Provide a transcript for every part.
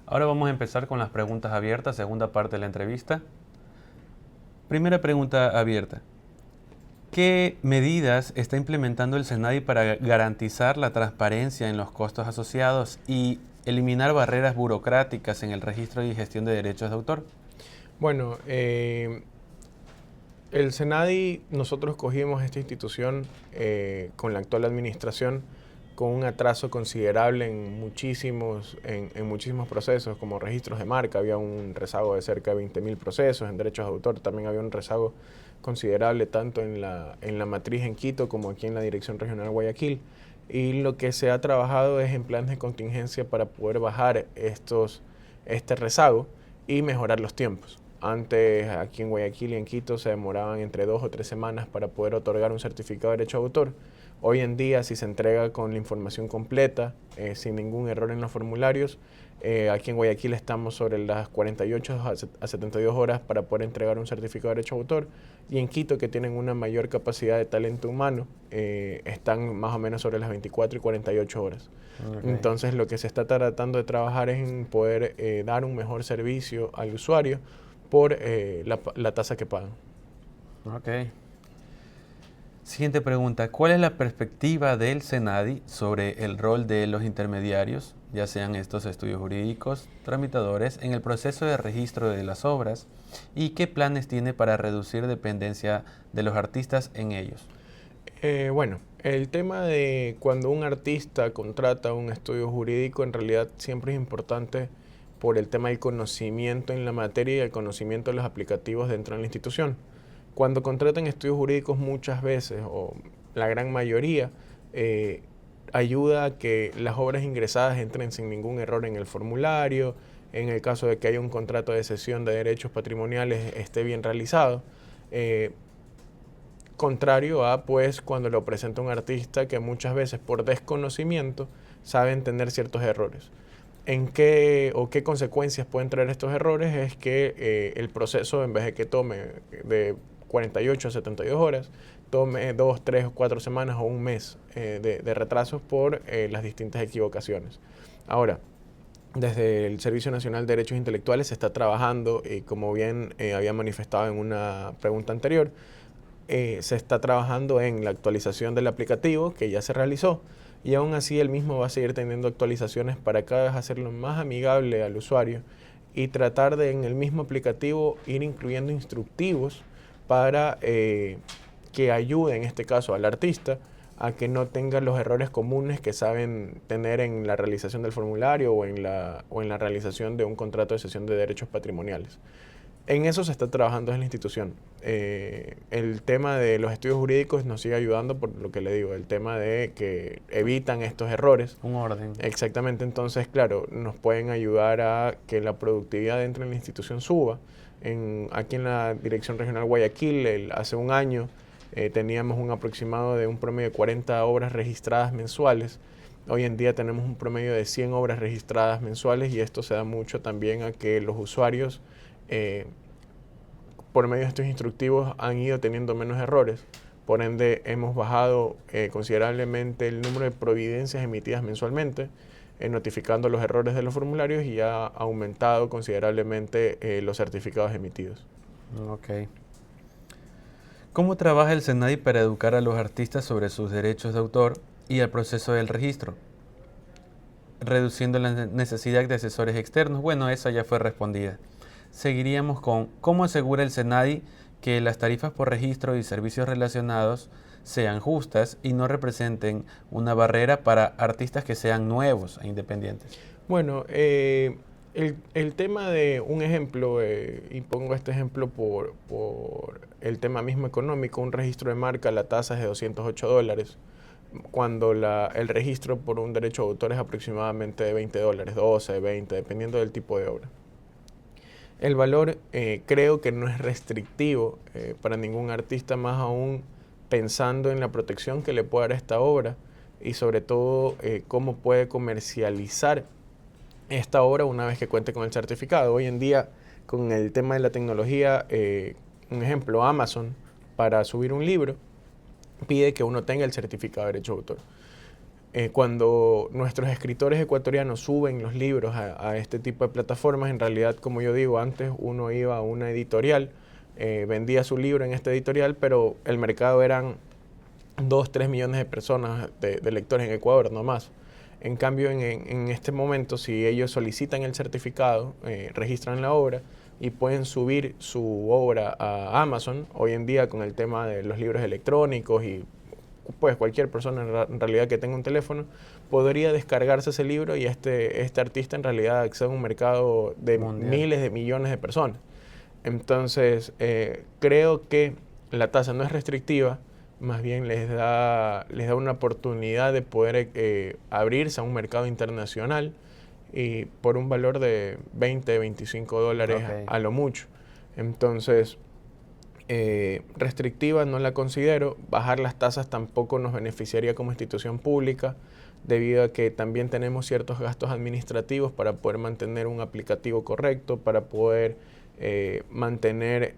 Ahora vamos a empezar con las preguntas abiertas, segunda parte de la entrevista. Primera pregunta abierta. ¿Qué medidas está implementando el SENADI para garantizar la transparencia en los costos asociados y eliminar barreras burocráticas en el registro y gestión de derechos de autor? Bueno, el SENADI, nosotros cogimos esta institución con la actual administración con un atraso considerable en muchísimos procesos, como registros de marca, había un rezago de cerca de 20.000 procesos, en derechos de autor también había un rezago considerable tanto en la matriz en Quito como aquí en la Dirección Regional Guayaquil. Y lo que se ha trabajado es en planes de contingencia para poder bajar este rezago y mejorar los tiempos. Antes, aquí en Guayaquil y en Quito se demoraban entre 2 o 3 semanas para poder otorgar un certificado de derecho de autor. Hoy en día, si se entrega con la información completa, sin ningún error en los formularios, aquí en Guayaquil estamos sobre las 48 a 72 horas para poder entregar un certificado de derecho de autor. Y en Quito, que tienen una mayor capacidad de talento humano, están más o menos sobre las 24 y 48 horas. Okay. Entonces, lo que se está tratando de trabajar es en poder dar un mejor servicio al usuario por la tasa que pagan. Ok. Siguiente pregunta. ¿Cuál es la perspectiva del SENADI sobre el rol de los intermediarios, ya sean estos estudios jurídicos, tramitadores, en el proceso de registro de las obras? ¿Y qué planes tiene para reducir dependencia de los artistas en ellos? Bueno, el tema de cuando un artista contrata un estudio jurídico en realidad siempre es importante por el tema del conocimiento en la materia y el conocimiento de los aplicativos dentro de la institución. Cuando contratan estudios jurídicos muchas veces, o la gran mayoría, ayuda a que las obras ingresadas entren sin ningún error en el formulario, en el caso de que haya un contrato de cesión de derechos patrimoniales esté bien realizado. Eh, Contrario a pues cuando lo presenta un artista que muchas veces por desconocimiento sabe entender ciertos errores. ¿En qué o qué consecuencias pueden traer estos errores? Es que el proceso, en vez de que tome de 48 a 72 horas, tome 2, 3 o 4 semanas o un mes de retrasos por las distintas equivocaciones. Ahora, desde el Servicio Nacional de Derechos Intelectuales se está trabajando, y como bien había manifestado en una pregunta anterior, se está trabajando en la actualización del aplicativo que ya se realizó, y aún así el mismo va a seguir teniendo actualizaciones para cada vez hacerlo más amigable al usuario y tratar de en el mismo aplicativo ir incluyendo instructivos para que ayude en este caso al artista a que no tenga los errores comunes que saben tener en la realización del formulario o en la realización de un contrato de cesión de derechos patrimoniales. En eso se está trabajando en la institución. El tema de los estudios jurídicos nos sigue ayudando por lo que le digo, el tema de que evitan estos errores. Un orden. Exactamente, entonces, claro, nos pueden ayudar a que la productividad dentro de la institución suba. Aquí en la Dirección Regional Guayaquil, hace un año, teníamos un aproximado de un promedio de 40 obras registradas mensuales. Hoy en día tenemos un promedio de 100 obras registradas mensuales, y esto se da mucho también a que los usuarios eh, por medio de estos instructivos han ido teniendo menos errores. Por ende, hemos bajado considerablemente el número de providencias emitidas mensualmente, notificando los errores de los formularios, y ha aumentado considerablemente los certificados emitidos. Ok. ¿Cómo trabaja el SENADI para educar a los artistas sobre sus derechos de autor y el proceso del registro, reduciendo la necesidad de asesores externos? Bueno, esa ya fue respondida. Seguiríamos con ¿cómo asegura el SENADI que las tarifas por registro y servicios relacionados sean justas y no representen una barrera para artistas que sean nuevos e independientes? Bueno, el tema de un ejemplo, y pongo este ejemplo por el tema mismo económico, un registro de marca, la tasa es de $208, cuando el registro por un derecho de autor es aproximadamente de $20, 12, 20, dependiendo del tipo de obra. El valor creo que no es restrictivo para ningún artista, más aún pensando en la protección que le puede dar esta obra, y sobre todo cómo puede comercializar esta obra una vez que cuente con el certificado. Hoy en día, con el tema de la tecnología, un ejemplo, Amazon, para subir un libro, pide que uno tenga el certificado de derecho de autor. cuando nuestros escritores ecuatorianos suben los libros a este tipo de plataformas, en realidad, como yo digo, antes uno iba a una editorial, vendía su libro en esta editorial, pero el mercado eran 2, 3 millones de personas, de lectores en Ecuador, no más. En cambio, en este momento, si ellos solicitan el certificado, registran la obra y pueden subir su obra a Amazon, hoy en día con el tema de los libros electrónicos y pues cualquier persona en realidad que tenga un teléfono podría descargarse ese libro y este artista en realidad accede a un mercado de Mundial. miles de millones de personas. Entonces, creo que la tasa no es restrictiva, más bien les da una oportunidad de poder abrirse a un mercado internacional y por un valor de 20, 25 dólares Ok. a lo mucho. Entonces, restrictiva no la considero, bajar las tasas tampoco nos beneficiaría como institución pública, debido a que también tenemos ciertos gastos administrativos para poder mantener un aplicativo correcto, para poder mantener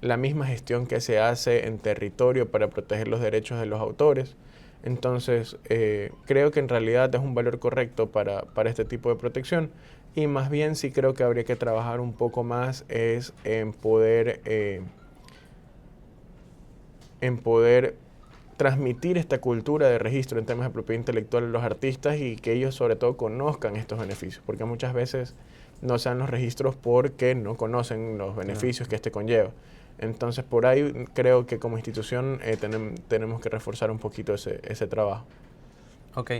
la misma gestión que se hace en territorio para proteger los derechos de los autores. Entonces, creo que en realidad es un valor correcto para este tipo de protección, y más bien sí creo que habría que trabajar un poco más es en poder transmitir esta cultura de registro en temas de propiedad intelectual a los artistas y que ellos sobre todo conozcan estos beneficios, porque muchas veces no se dan los registros porque no conocen los beneficios que este conlleva. Entonces, por ahí creo que como institución tenemos que reforzar un poquito ese trabajo. Ok.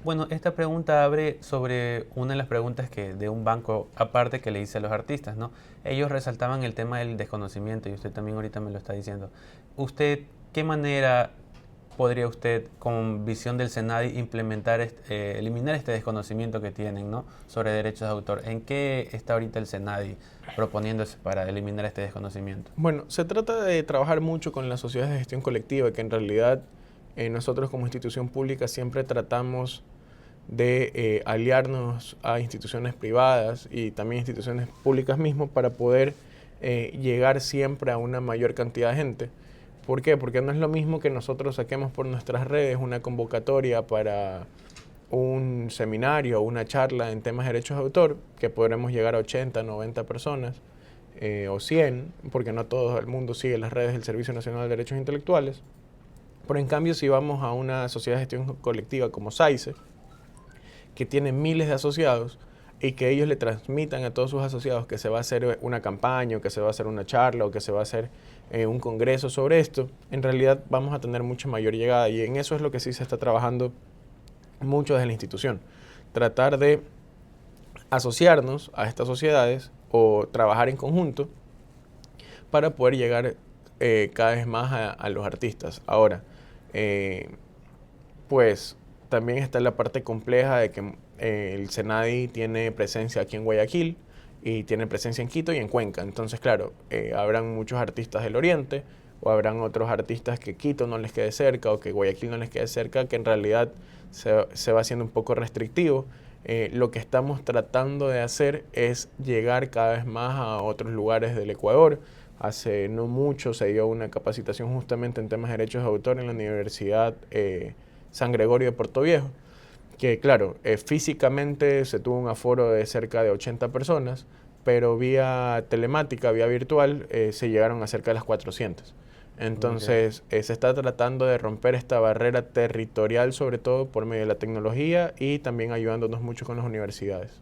Bueno, esta pregunta abre sobre una de las preguntas que de un banco aparte que le hice a los artistas, ¿no? Ellos resaltaban el tema del desconocimiento y usted también ahorita me lo está diciendo. ¿Usted qué manera podría usted, con visión del SENADI, implementar, eliminar este desconocimiento que tienen, ¿no?, sobre derechos de autor? ¿En qué está ahorita el SENADI proponiéndose para eliminar este desconocimiento? Bueno, se trata de trabajar mucho con las sociedades de gestión colectiva, que en realidad nosotros como institución pública siempre tratamos de aliarnos a instituciones privadas y también instituciones públicas mismas para poder llegar siempre a una mayor cantidad de gente. ¿Por qué? Porque no es lo mismo que nosotros saquemos por nuestras redes una convocatoria para un seminario o una charla en temas de derechos de autor, que podremos llegar a 80, 90 personas, o 100, porque no todo el mundo sigue las redes del Servicio Nacional de Derechos Intelectuales. Pero en cambio, si vamos a una sociedad de gestión colectiva como SAICE, que tiene miles de asociados, y que ellos le transmitan a todos sus asociados que se va a hacer una campaña, o que se va a hacer una charla, o que se va a hacer un congreso sobre esto, en realidad vamos a tener mucha mayor llegada, y en eso es lo que sí se está trabajando mucho desde la institución. Tratar de asociarnos a estas sociedades o trabajar en conjunto para poder llegar cada vez más a los artistas. Ahora, pues también está la parte compleja de que el SENADI tiene presencia aquí en Guayaquil y tiene presencia en Quito y en Cuenca. Entonces, claro, habrán muchos artistas del Oriente o habrán otros artistas que Quito no les quede cerca o que Guayaquil no les quede cerca, que en realidad se va haciendo un poco restrictivo. Lo que estamos tratando de hacer es llegar cada vez más a otros lugares del Ecuador. Hace no mucho se dio una capacitación justamente en temas de derechos de autor en la Universidad San Gregorio de Puerto Viejo, que claro, físicamente se tuvo un aforo de cerca de 80 personas, pero vía telemática, vía virtual, se llegaron a cerca de las 400. Entonces, se está tratando de romper esta barrera territorial, sobre todo por medio de la tecnología y también ayudándonos mucho con las universidades.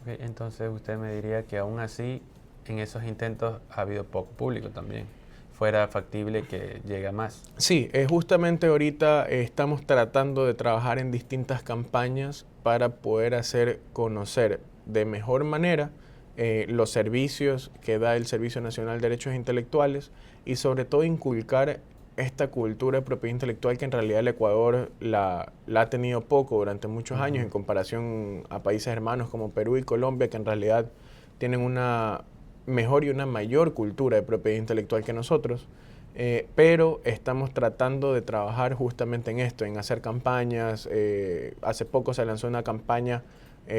Ok, entonces usted me diría que aún así, en esos intentos ha habido poco público también. Fuera factible que llegue a más. Sí, justamente ahorita estamos tratando de trabajar en distintas campañas para poder hacer conocer de mejor manera los servicios que da el Servicio Nacional de Derechos Intelectuales y sobre todo inculcar esta cultura de propiedad intelectual que en realidad el Ecuador la ha tenido poco durante muchos años en comparación a países hermanos como Perú y Colombia, que en realidad tienen una mejor y una mayor cultura de propiedad intelectual que nosotros, pero estamos tratando de trabajar justamente en esto, en hacer campañas. Hace poco se lanzó una campaña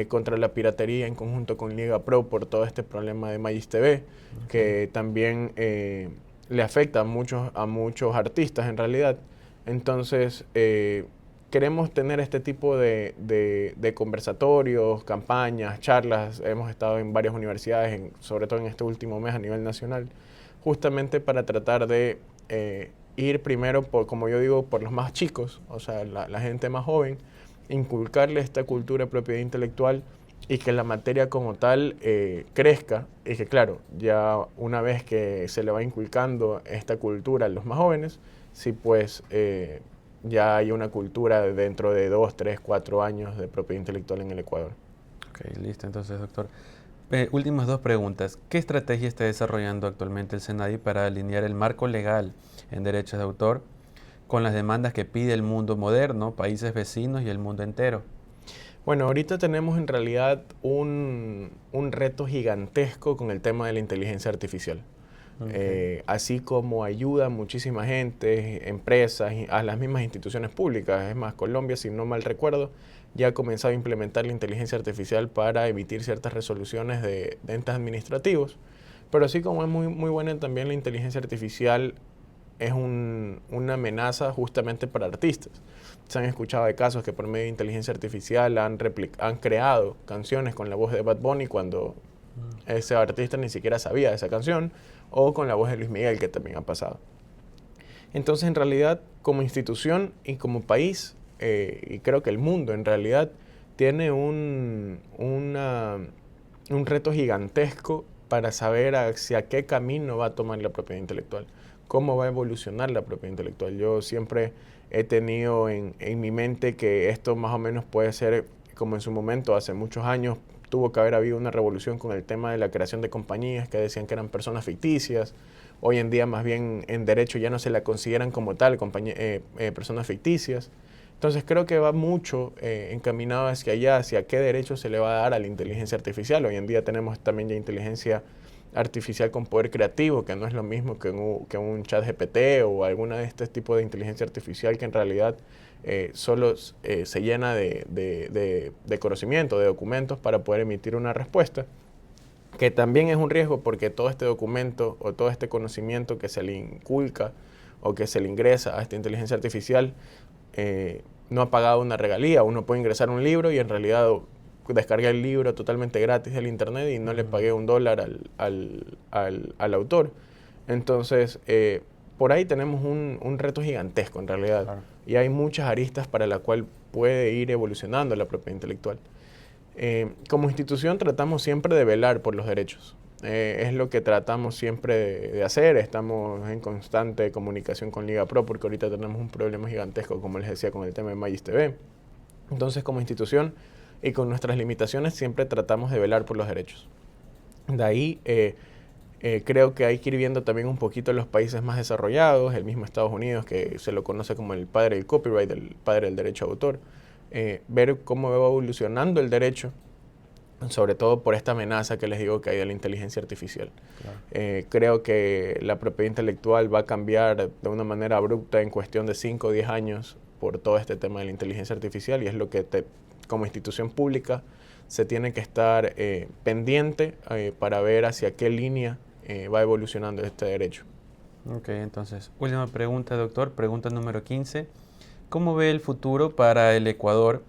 contra la piratería en conjunto con Liga Pro por todo este problema de Magis TV, que también le afecta a muchos artistas en realidad. Entonces, queremos tener este tipo de conversatorios, campañas, charlas. Hemos estado en varias universidades, sobre todo en este último mes a nivel nacional, justamente para tratar de ir primero, como yo digo, por los más chicos, o sea, la gente más joven, inculcarle esta cultura de propiedad intelectual y que la materia como tal crezca, y que claro, ya una vez que se le va inculcando esta cultura a los más jóvenes, sí pues ya hay una cultura dentro de 2, 3, 4 años de propiedad intelectual en el Ecuador. Ok, listo. Entonces, doctor, últimas dos preguntas. ¿Qué estrategia está desarrollando actualmente el SENADI para alinear el marco legal en derechos de autor con las demandas que pide el mundo moderno, países vecinos y el mundo entero? Bueno, ahorita tenemos en realidad un reto gigantesco con el tema de la inteligencia artificial. Okay. Así como ayuda a muchísima gente, empresas, a las mismas instituciones públicas. Es más, Colombia, si no mal recuerdo, ya ha comenzado a implementar la inteligencia artificial para emitir ciertas resoluciones de entes administrativos. Pero así como es muy buena también la inteligencia artificial, es una amenaza justamente para artistas. Se han escuchado de casos que por medio de inteligencia artificial han creado canciones con la voz de Bad Bunny cuando ese artista ni siquiera sabía de esa canción, o con la voz de Luis Miguel, que también ha pasado. Entonces, en realidad, como institución y como país, y creo que el mundo en realidad, tiene un reto gigantesco para saber hacia qué camino va a tomar la propiedad intelectual, cómo va a evolucionar la propiedad intelectual. Yo siempre he tenido en mi mente que esto más o menos puede ser como en su momento, hace muchos años, tuvo que haber habido una revolución con el tema de la creación de compañías que decían que eran personas ficticias. Hoy en día más bien en derecho ya no se la consideran como tal personas ficticias. Entonces creo que va mucho encaminado hacia allá, hacia qué derecho se le va a dar a la inteligencia artificial. Hoy en día tenemos también ya inteligencia artificial con poder creativo, que no es lo mismo que un chat GPT o alguna de este tipo de inteligencia artificial que en realidad solo se llena de conocimiento, de documentos para poder emitir una respuesta, que también es un riesgo porque todo este documento o todo este conocimiento que se le inculca o que se le ingresa a esta inteligencia artificial no ha pagado una regalía. Uno puede ingresar un libro y en realidad descargué el libro totalmente gratis del internet y no le pagué $1 al autor. Entonces, por ahí tenemos un reto gigantesco en realidad. Claro. Y hay muchas aristas para la cual puede ir evolucionando la propiedad intelectual. Como institución tratamos siempre de velar por los derechos. Es lo que tratamos siempre de hacer. Estamos en constante comunicación con Liga Pro porque ahorita tenemos un problema gigantesco, como les decía, con el tema de Magis TV. Entonces, como institución y con nuestras limitaciones, siempre tratamos de velar por los derechos. De ahí, creo que hay que ir viendo también un poquito los países más desarrollados, el mismo Estados Unidos, que se lo conoce como el padre del copyright, el padre del derecho de autor. Ver cómo va evolucionando el derecho, sobre todo por esta amenaza que les digo que hay de la inteligencia artificial. Claro. Creo que la propiedad intelectual va a cambiar de una manera abrupta en cuestión de 5 o 10 años por todo este tema de la inteligencia artificial, y es lo que como institución pública se tiene que estar pendiente para ver hacia qué línea va evolucionando este derecho. Ok, entonces, última pregunta, doctor, pregunta número 15. ¿Cómo ve el futuro para el Ecuador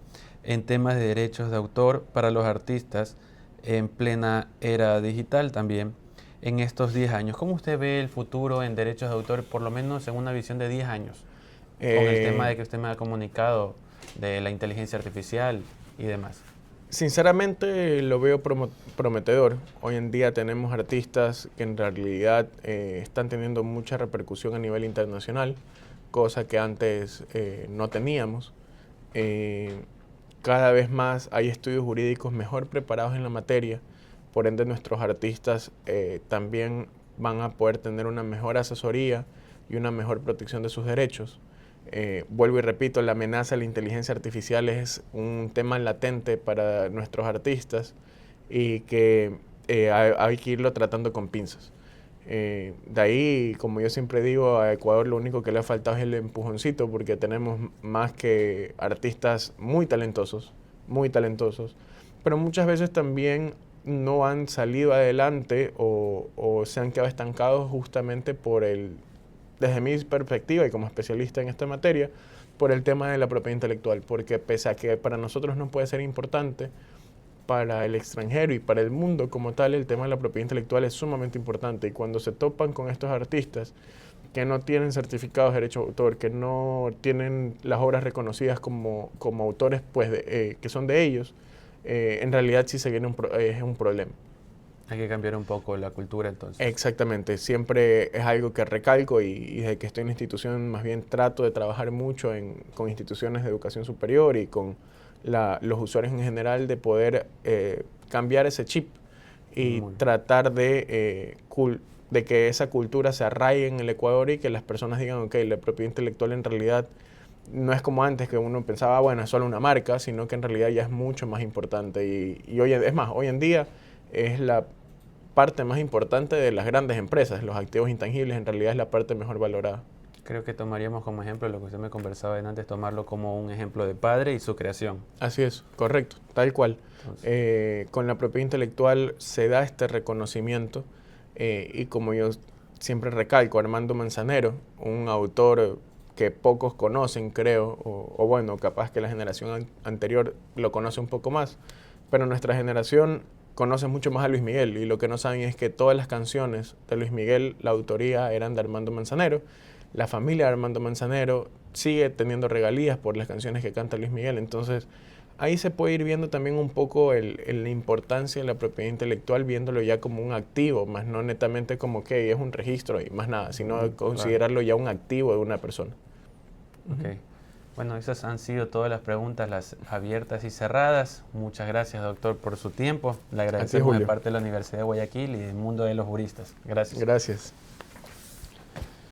en temas de derechos de autor para los artistas en plena era digital también en estos 10 años? ¿Cómo usted ve el futuro en derechos de autor, por lo menos en una visión de 10 años, con el tema de que usted me ha comunicado de la inteligencia artificial y demás? Sinceramente lo veo prometedor. Hoy en día tenemos artistas que en realidad están teniendo mucha repercusión a nivel internacional, cosa que antes no teníamos. Cada vez más hay estudios jurídicos mejor preparados en la materia, por ende nuestros artistas también van a poder tener una mejor asesoría y una mejor protección de sus derechos. Vuelvo y repito, la amenaza de la inteligencia artificial es un tema latente para nuestros artistas y que hay que irlo tratando con pinzas. De ahí, como yo siempre digo, a Ecuador lo único que le ha faltado es el empujoncito, porque tenemos más que artistas muy talentosos, pero muchas veces también no han salido adelante o se han quedado estancados justamente desde mi perspectiva y como especialista en esta materia, por el tema de la propiedad intelectual, porque pese a que para nosotros no puede ser importante, para el extranjero y para el mundo como tal, el tema de la propiedad intelectual es sumamente importante. Y cuando se topan con estos artistas que no tienen certificados de derecho de autor, que no tienen las obras reconocidas como autores pues, que son de ellos, en realidad sí se viene es un problema. Hay que cambiar un poco la cultura entonces. Exactamente, siempre es algo que recalco y desde que estoy en la institución más bien trato de trabajar mucho con instituciones de educación superior y con los usuarios en general de poder cambiar ese chip y tratar de que esa cultura se arraigue en el Ecuador y que las personas digan, ok, la propiedad intelectual en realidad no es como antes que uno pensaba, bueno, es solo una marca, sino que en realidad ya es mucho más importante y hoy en día es la parte más importante de las grandes empresas. Los activos intangibles en realidad es la parte mejor valorada. Creo que tomaríamos como ejemplo lo que usted me conversaba antes, tomarlo como un ejemplo de padre y su creación. Así es, correcto, tal cual. Con la propiedad intelectual se da este reconocimiento y como yo siempre recalco, Armando Manzanero, un autor que pocos conocen, creo, o bueno, capaz que la generación anterior lo conoce un poco más, pero nuestra generación conoce mucho más a Luis Miguel y lo que no saben es que todas las canciones de Luis Miguel, la autoría eran de Armando Manzanero. La familia de Armando Manzanero sigue teniendo regalías por las canciones que canta Luis Miguel, entonces ahí se puede ir viendo también un poco la importancia de la propiedad intelectual, viéndolo ya como un activo, más no netamente como que es un registro y más nada, sino considerarlo ya un activo de una persona. Ok. Bueno, esas han sido todas las preguntas, las abiertas y cerradas. Muchas gracias, doctor, por su tiempo. Le agradecemos de parte de la Universidad de Guayaquil y del mundo de los juristas. Gracias. Gracias.